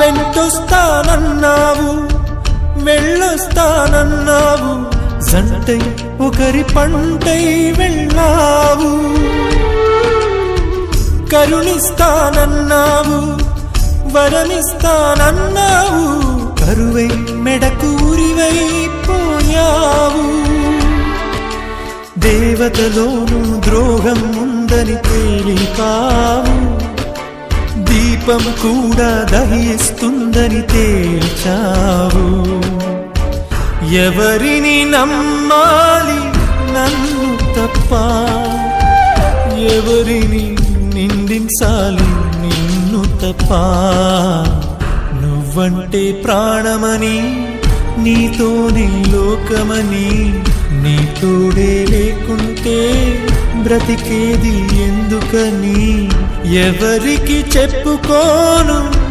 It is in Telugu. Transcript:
వెంటొస్తానన్నావు, వెళ్ళొస్తానన్నావు, జంటై ఒకరి పంటై వెళ్ళావు. కరుణిస్తానన్నావు, వరమిస్తానన్నావు, కరువై మెడకూరివై పోయావు. దేవతలోనూ ద్రోహం ఉందని తేలిపావు, దీపం కూడా దహిస్తుందని తేల్చావు. ఎవరిని నమ్మాలి నన్ను తప్ప, ఎవరిని నిందించాలి నిన్ను తప్ప. నువ్వంటే ప్రాణమని, నీతోనే లోకమని, నీ తోడే లేకుంటే బ్రతికేది ఎందుకని ఎవరికి చెప్పుకోను.